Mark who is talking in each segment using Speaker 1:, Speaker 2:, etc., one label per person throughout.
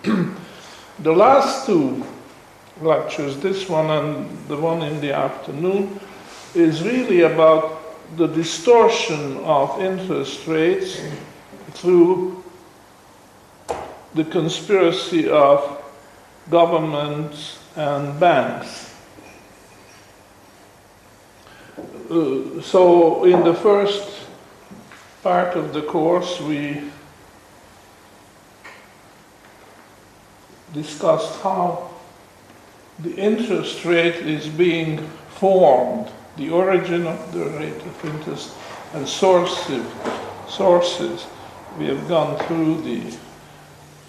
Speaker 1: The last two lectures, this one and the one in the afternoon, is really about the distortion of interest rates through the conspiracy of governments and banks. So in the first part of the course we discussed how the interest rate is being formed, the origin of the rate of interest and sources. We have gone through the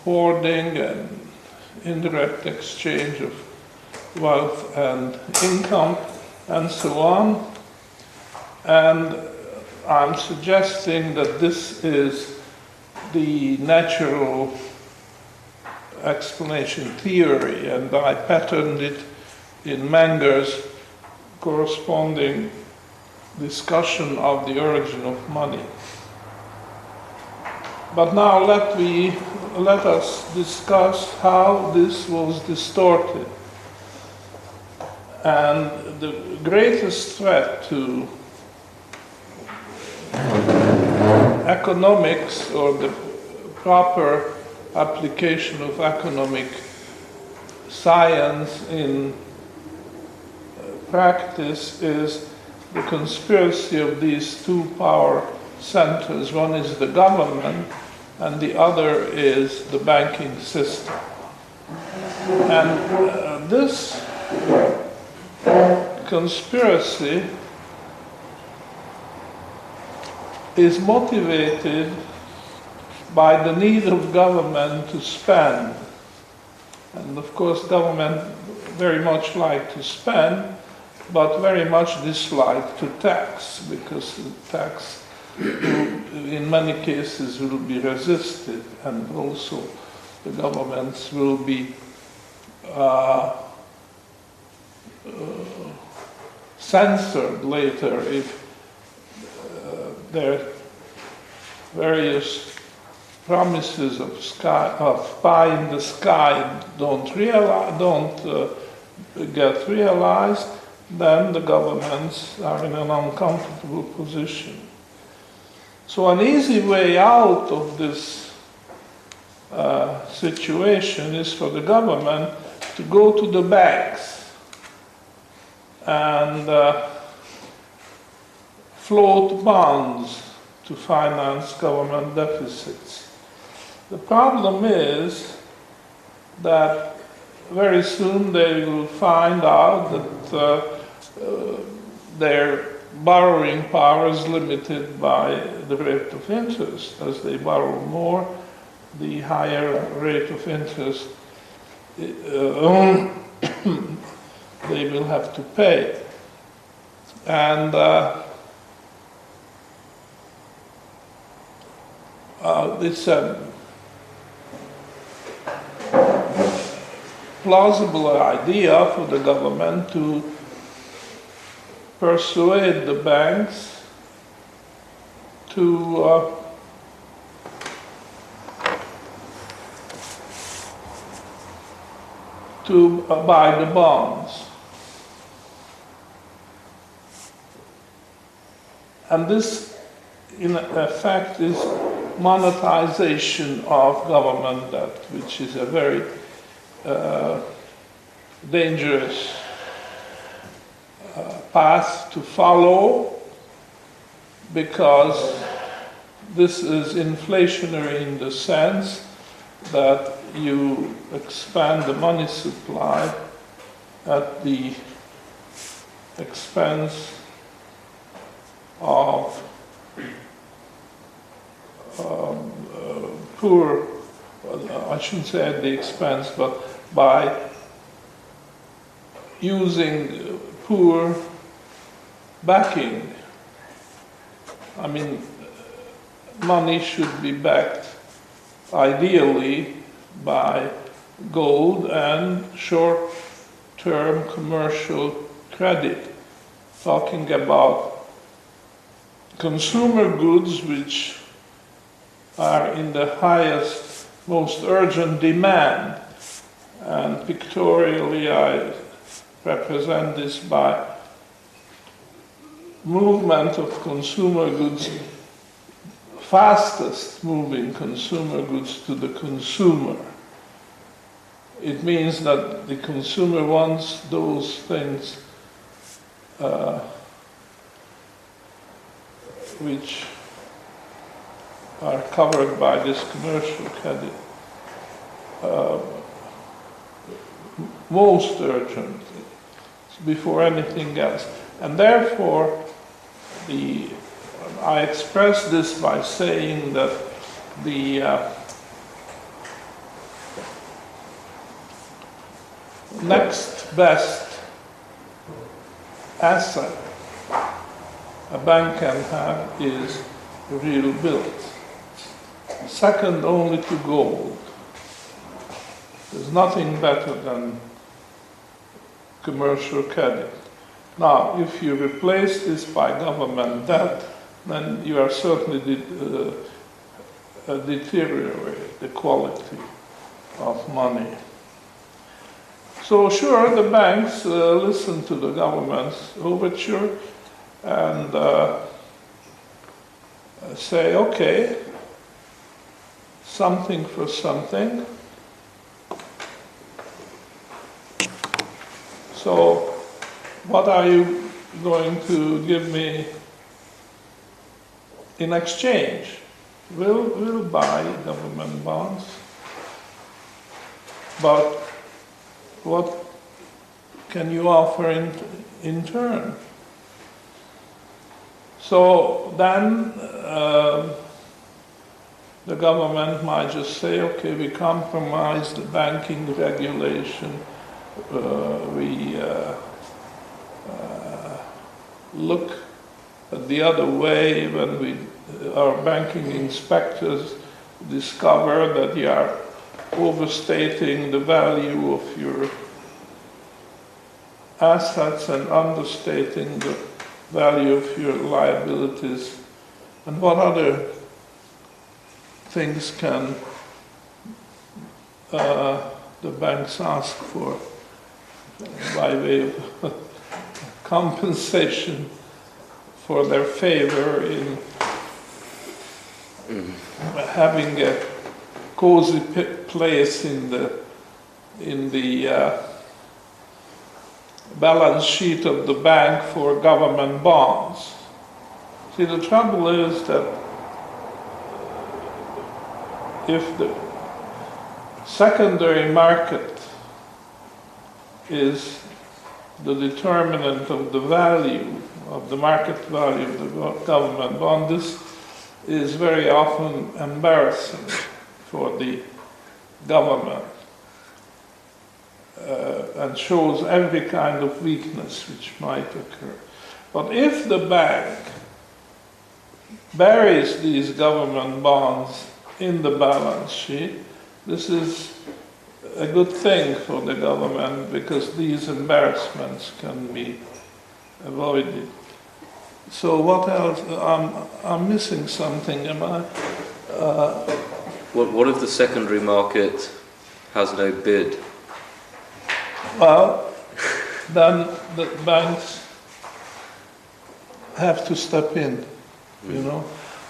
Speaker 1: hoarding and indirect exchange of wealth and income and so on. And I'm suggesting that this is the natural explanation theory, and I patterned it in Menger's corresponding discussion of the origin of money. But now let us discuss how this was distorted. And the greatest threat to economics, or the proper application of economic science in practice, is the conspiracy of these two power centers. One is the government and the other is the banking system. And this conspiracy is motivated by the need of government to spend. And of course government very much like to spend, but very much dislike to tax, because tax in many cases will be resisted, and also the governments will be censored later if their various promises of pie in the sky don't get realized. Then the governments are in an uncomfortable position. So an easy way out of this situation is for the government to go to the banks and float bonds to finance government deficits. The problem is that very soon they will find out that their borrowing power is limited by the rate of interest. As they borrow more, the higher rate of interest they will have to pay. And it's a plausible idea for the government to persuade the banks to buy the bonds. And this, in effect, is monetization of government debt, which is a very dangerous path to follow, because this is inflationary in the sense that you expand the money supply at the expense of poor, I shouldn't say at the expense, but by using poor backing. I mean, money should be backed ideally by gold and short-term commercial credit. Talking about consumer goods which are in the highest most urgent demand. And pictorially I represent this by movement of consumer goods, fastest moving consumer goods to the consumer. It means that the consumer wants those things which are covered by this commercial credit most urgent, before anything else. And therefore, I express this by saying that the next best asset a bank can have is real bills, second only to gold. There's nothing better than commercial credit. Now, if you replace this by government debt, then you are certainly deteriorate the quality of money. So sure, the banks listen to the government's overture and say, okay, something for something. So what are you going to give me in exchange? We'll buy government bonds, but what can you offer in turn? So then the government might just say, okay, we compromise the banking regulation, we look at the other way when our banking inspectors discover that you are overstating the value of your assets and understating the value of your liabilities. And what other things can the banks ask for by way of compensation for their favor in having a cozy place in the balance sheet of the bank for government bonds. See, the trouble is that if the secondary market is the determinant of the value, of the market value of the government bond, this is very often embarrassing for the government and shows every kind of weakness which might occur. But if the bank buries these government bonds in the balance sheet, this is a good thing for the government because these embarrassments can be avoided. So what else? I'm missing something, am I?
Speaker 2: What if the secondary market has no bid?
Speaker 1: Well, then the banks have to step in, you know.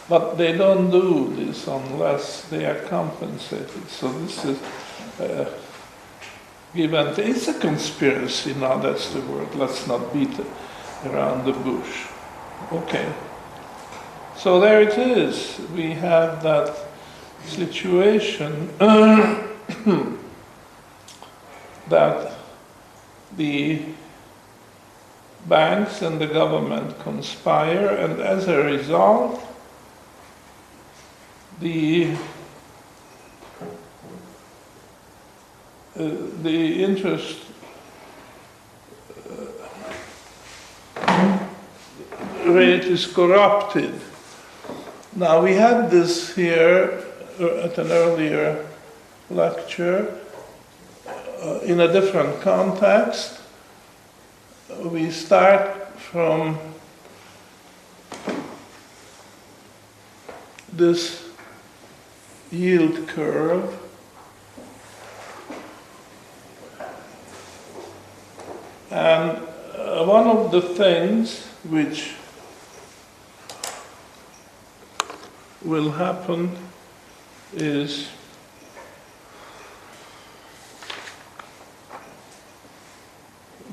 Speaker 1: But they don't do this unless they are compensated. So this is given. It's a conspiracy now. That's the word. Let's not beat it around the bush. Okay. So there it is. We have that situation that the banks and the government conspire, and as a result, the interest rate is corrupted. Now, we had this here at an earlier lecture in a different context. We start from this yield curve And one of the things which will happen is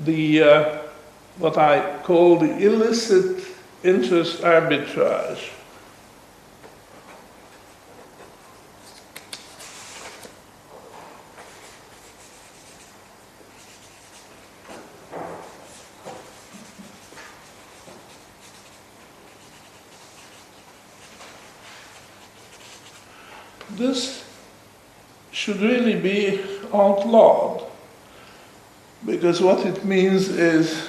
Speaker 1: the what I call the illicit interest arbitrage. This should really be outlawed, because what it means is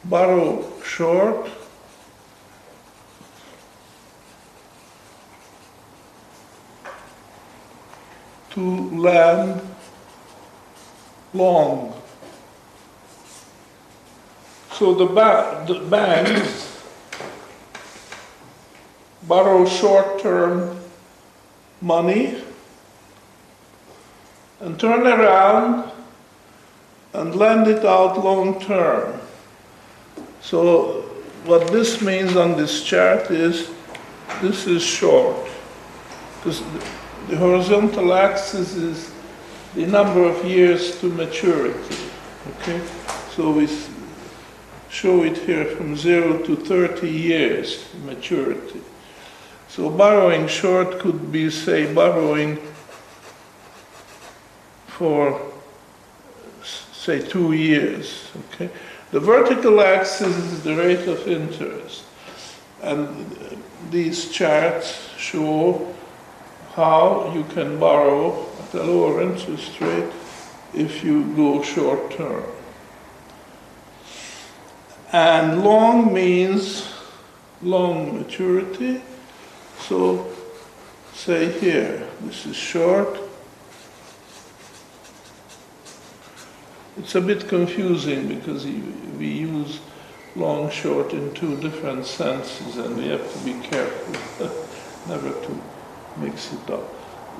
Speaker 1: borrow short, to lend long. So the banks borrow short-term money and turn around and lend it out long-term. So what this means on this chart is this is short, because the horizontal axis is the number of years to maturity. Okay, so we show it here from 0 to 30 years maturity. So borrowing short could be, say, borrowing for, say, 2 years. Okay, the vertical axis is the rate of interest, and these charts show how you can borrow at a lower interest rate if you go short term. And long means long maturity. So say here, this is short. It's a bit confusing because we use long short in two different senses, and we have to be careful never to mix it up.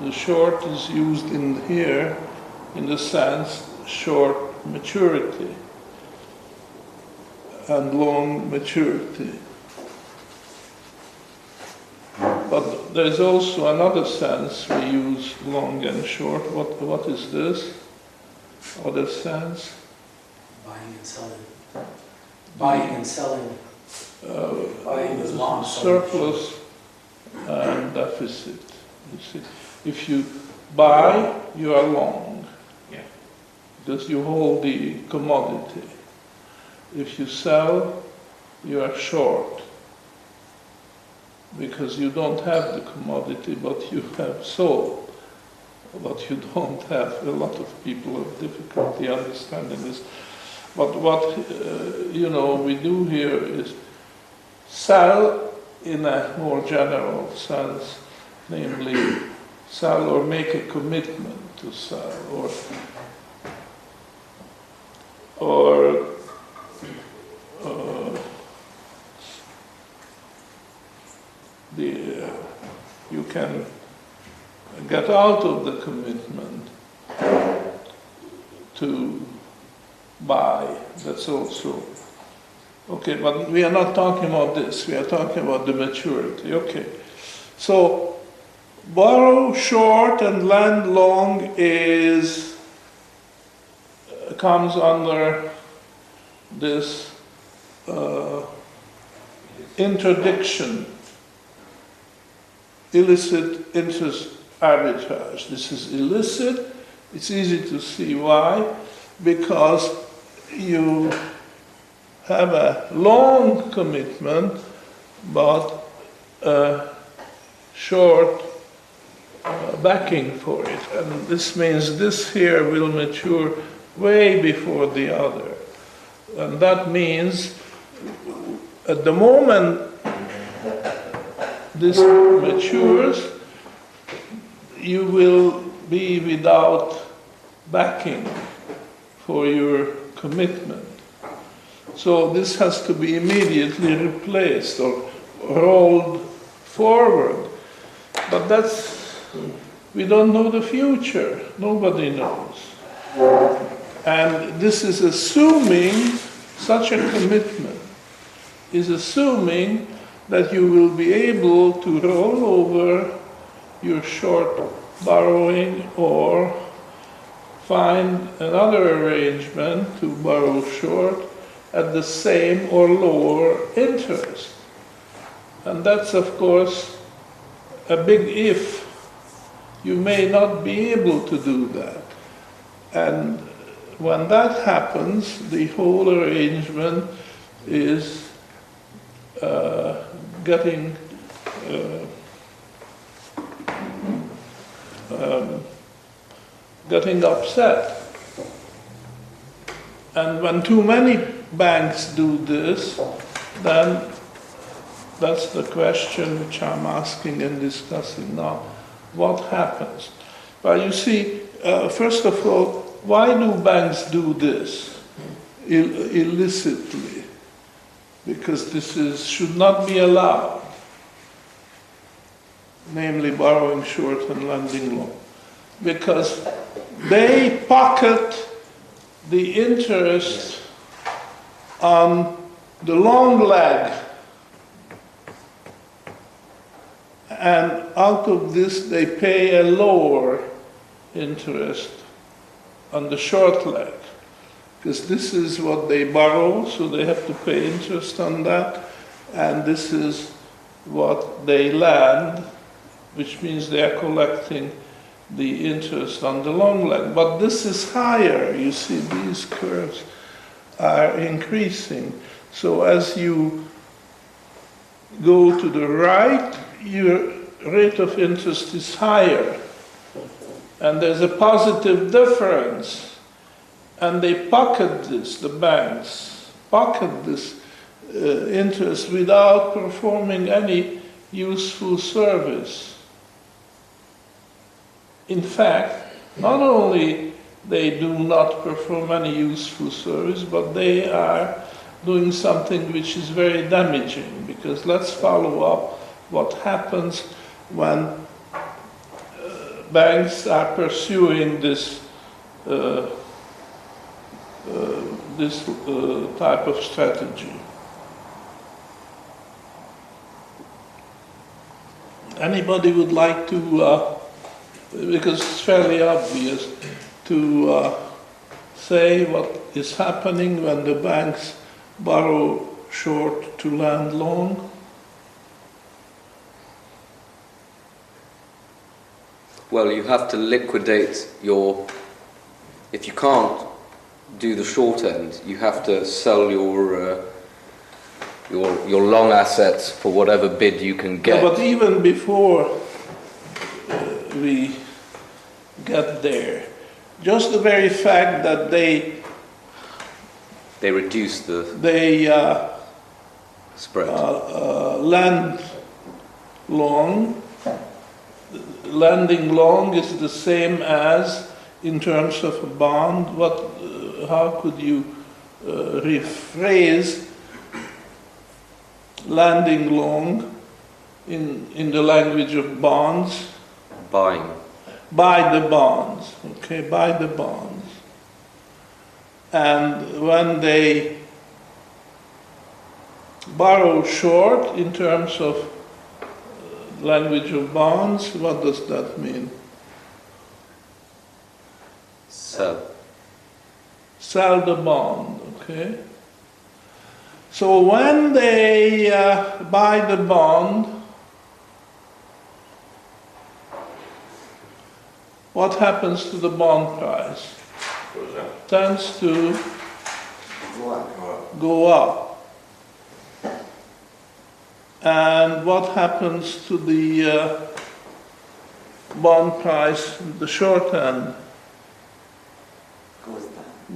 Speaker 1: The short is used in here in the sense short maturity and long maturity. But there's also another sense we use long and short. What is this? Other sense?
Speaker 3: Buying and selling. Buying and selling. Buying is long.
Speaker 1: Surplus and deficit. You see, if you buy, you are long.
Speaker 3: Yeah.
Speaker 1: Because you hold the commodity. If you sell, you are short. Because you don't have the commodity, but you have sold. But you don't have. A lot of people have difficulty understanding this. But what we do here is sell in a more general sense, namely sell or make a commitment to sell, or you can get out of the commitment to buy. That's also okay, but we are not talking about this. We are talking about the maturity. Okay, so borrow short and lend long comes under this interdiction, illicit interest arbitrage. This is illicit. It's easy to see why, because you have a long commitment but short backing for it, and this means this here will mature way before the other, and that means at the moment this matures, you will be without backing for your commitment. So this has to be immediately replaced or rolled forward. But we don't know the future. Nobody knows. And this is assuming, such a commitment is assuming that you will be able to roll over your short borrowing or find another arrangement to borrow short at the same or lower interest. And that's, of course, a big if. You may not be able to do that. And when that happens, the whole arrangement is getting upset. And when too many banks do this, then that's the question which I'm asking and discussing now. What happens? Well, you see, first of all, why do banks do this illicitly? Because this should not be allowed, namely borrowing short and lending long. Because they pocket the interest on the long leg, and out of this they pay a lower interest on the short leg, because this is what they borrow, so they have to pay interest on that, and this is what they lend, which means they are collecting the interest on the long leg. But this is higher. You see, these curves are increasing. So as you go to the right, your rate of interest is higher. And there's a positive difference. And they pocket this, the banks pocket this interest without performing any useful service. In fact, not only they do not perform any useful service, but they are doing something which is very damaging, because let's follow up what happens when banks are pursuing this type of strategy. Anybody would like to, because it's fairly obvious, to say what is happening when the banks borrow short to lend long?
Speaker 2: Well, you have to liquidate your, if you can't do the short end, you have to sell your long assets for whatever bid you can get.
Speaker 1: Yeah, but even before we get there, just the very fact that they
Speaker 2: reduce the spread.
Speaker 1: Lend long. Lending long is the same as, in terms of a bond. How could you rephrase lending long in the language of bonds?
Speaker 2: Buying.
Speaker 1: Buy the bonds. Okay, buy the bonds. And when they borrow short in terms of language of bonds, what does that mean?
Speaker 2: Sell.
Speaker 1: Sell the bond, okay? So when they buy the bond, what happens to the bond price? Tends to go up. And what happens to the bond price, the short end?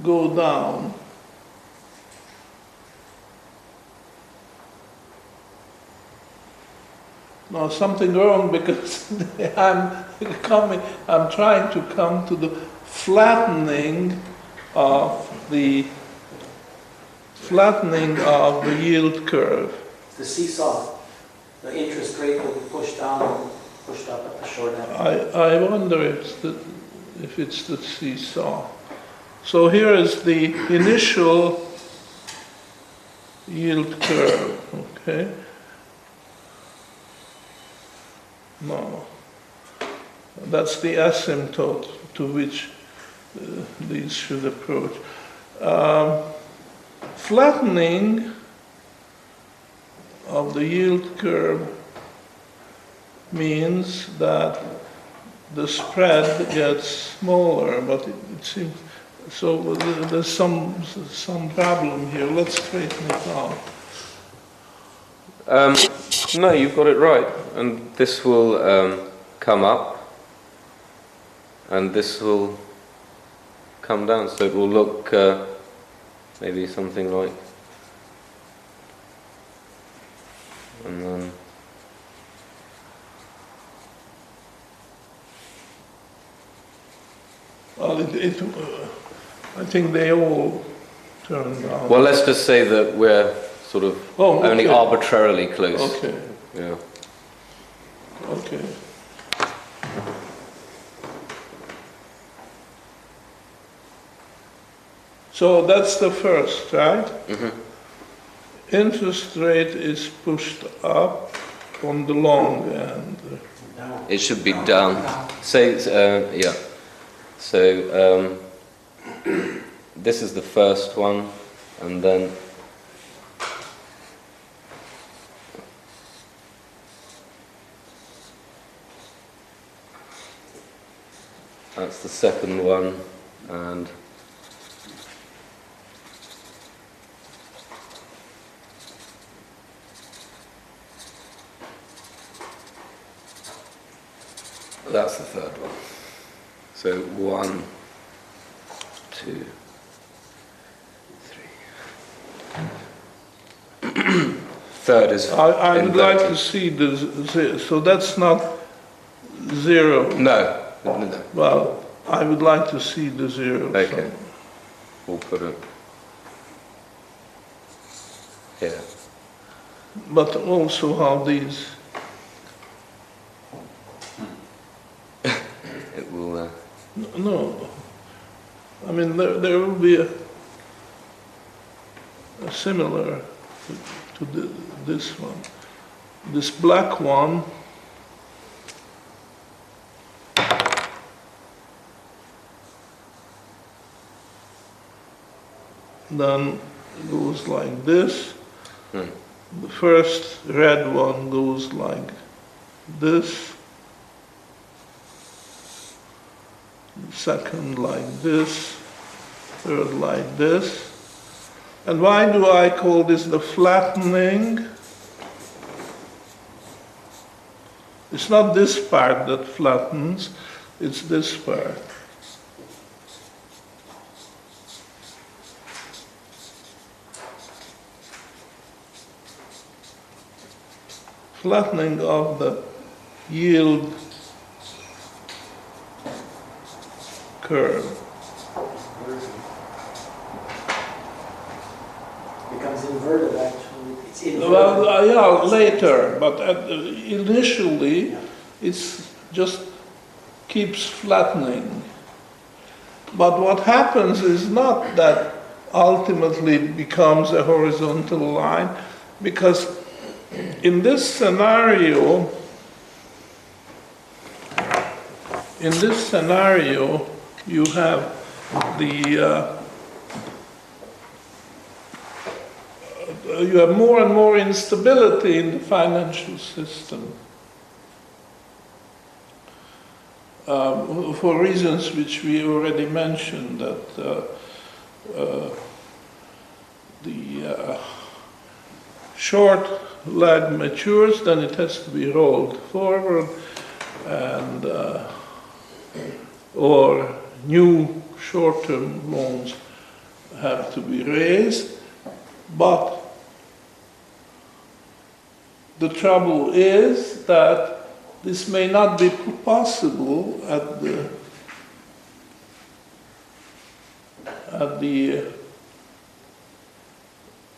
Speaker 1: Go down. No, something wrong, because I'm trying to come to the flattening of the yield curve.
Speaker 3: The seesaw, the interest rate will be pushed down and pushed up at the short end.
Speaker 1: I wonder if it's the seesaw. So here is the initial yield curve, okay? No, that's the asymptote to which these should approach. Flattening of the yield curve means that the spread gets smaller, but it seems so. There's some problem here. Let's straighten it out.
Speaker 2: No, you've got it right, and this will come up, and this will come down, so it will look maybe something like, and then
Speaker 1: well, I think they all turn down.
Speaker 2: well, let's just say that we're sort of only arbitrarily close.
Speaker 1: Okay.
Speaker 2: Yeah.
Speaker 1: Okay. So that's the first, right?
Speaker 2: Mm-hmm.
Speaker 1: Interest rate is pushed up on the long end.
Speaker 3: Down.
Speaker 2: It should be down. Say, yeah. So this is the first one, and then that's the second one, and that's the third one. So 1, 2, 3. Third is.
Speaker 1: I would like
Speaker 2: inverted.
Speaker 1: to see the so that's not 0.
Speaker 2: No, no.
Speaker 1: Well, I would like to see the 0.
Speaker 2: Okay. We'll put it here.
Speaker 1: But also how these.
Speaker 2: It will.
Speaker 1: No, I mean there will be a similar to this one. This black one then goes like this. The first red one goes like this. Second like this, third like this. And why do I call this the flattening? It's not this part that flattens, it's this part. Flattening of the yield curve.
Speaker 3: Becomes inverted actually. It's inverted.
Speaker 1: Well, yeah, later, but initially it just keeps flattening. But what happens is not that ultimately it becomes a horizontal line, because in this scenario, you have you have more and more instability in the financial system for reasons which we already mentioned, that the short leg matures, then it has to be rolled forward, and or new short-term loans have to be raised. But the trouble is that this may not be possible at the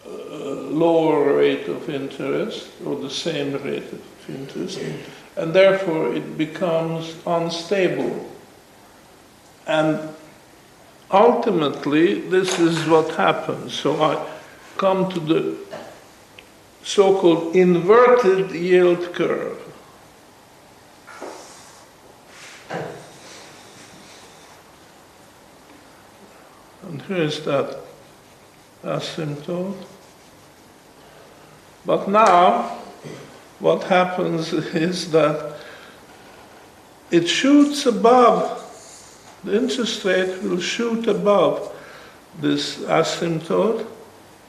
Speaker 1: lower rate of interest, or the same rate of interest, and therefore it becomes unstable. And ultimately, this is what happens. So I come to the so-called inverted yield curve. And here's that asymptote. But now, what happens is that it shoots above, the interest rate will shoot above this asymptote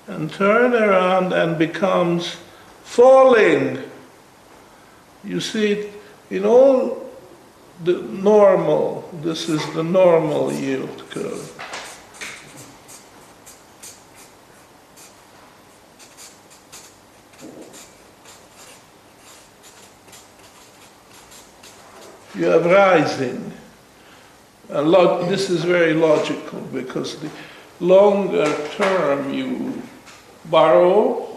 Speaker 1: and turn around and becomes falling. You see it in all the normal, this is the normal yield curve. You have rising. This is very logical because the longer term you borrow,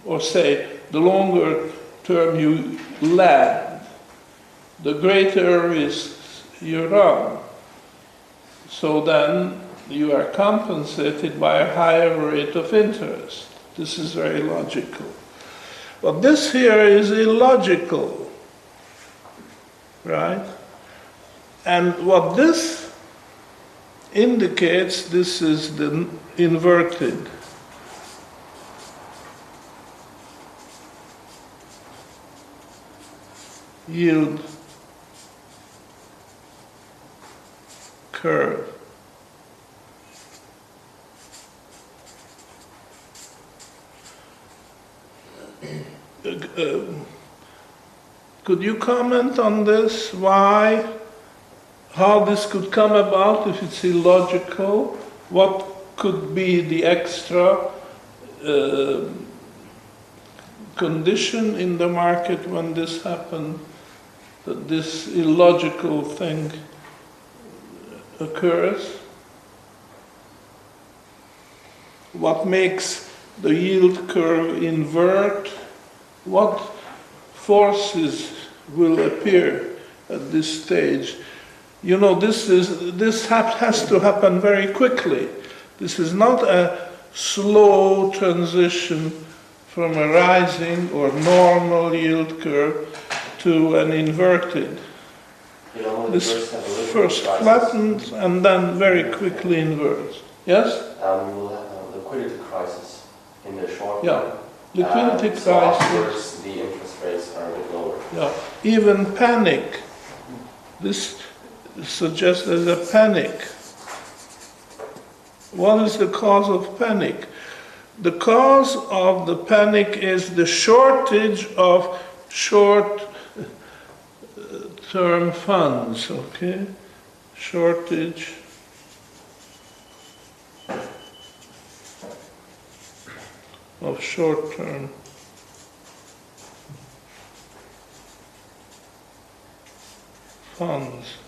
Speaker 1: or say the longer term you lend, the greater risks you run. So then you are compensated by a higher rate of interest. This is very logical. But this here is illogical. Right? And what this indicates, this is the inverted yield curve. Could you comment on this? Why? How this could come about if it's illogical? What could be the extra condition in the market when this happened, that this illogical thing occurs? What makes the yield curve invert? What forces will appear at this stage? You know, this has to happen very quickly. This is not a slow transition from a rising or normal yield curve to an inverted.
Speaker 4: You know,
Speaker 1: This first flattens and then very quickly inverts. Yes?
Speaker 4: We will have a liquidity crisis in the short
Speaker 1: Yeah.
Speaker 4: term.
Speaker 1: Liquidity
Speaker 4: So
Speaker 1: crisis.
Speaker 4: afterwards, the interest rates are a bit lower.
Speaker 1: Yeah. Even panic. This suggests there's a panic. What is the cause of panic? The cause of the panic is the shortage of short-term funds, okay? Shortage of short-term funds.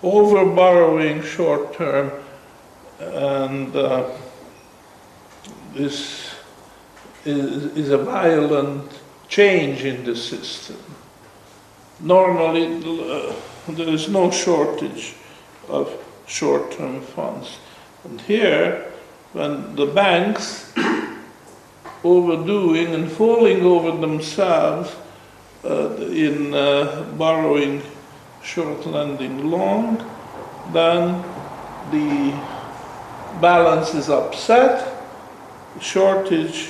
Speaker 1: Over-borrowing short-term, and this is a violent change in the system. Normally, there is no shortage of short-term funds. And here, when the banks overdoing and falling over themselves in borrowing short lending long, then the balance is upset, shortage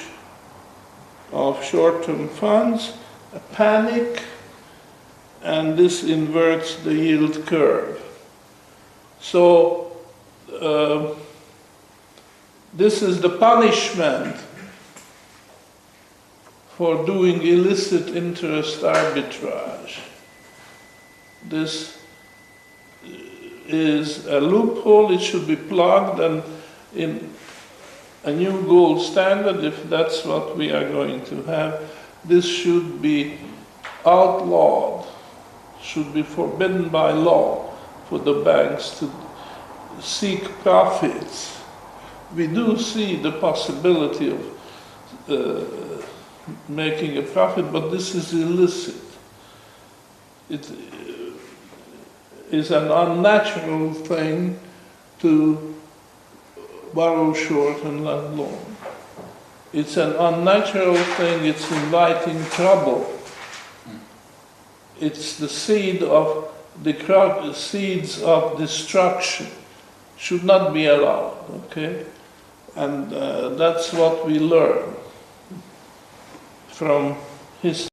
Speaker 1: of short-term funds, a panic, and this inverts the yield curve. So this is the punishment for doing illicit interest arbitrage. This is a loophole, it should be plugged, and in a new gold standard, if that's what we are going to have, this should be outlawed, should be forbidden by law for the banks to seek profits. We do see the possibility of making a profit, but this is illicit. it is an unnatural thing to borrow short and lend long. It's an unnatural thing, it's inviting trouble. It's the seeds of destruction. Should not be allowed, okay? And that's what we learn from history.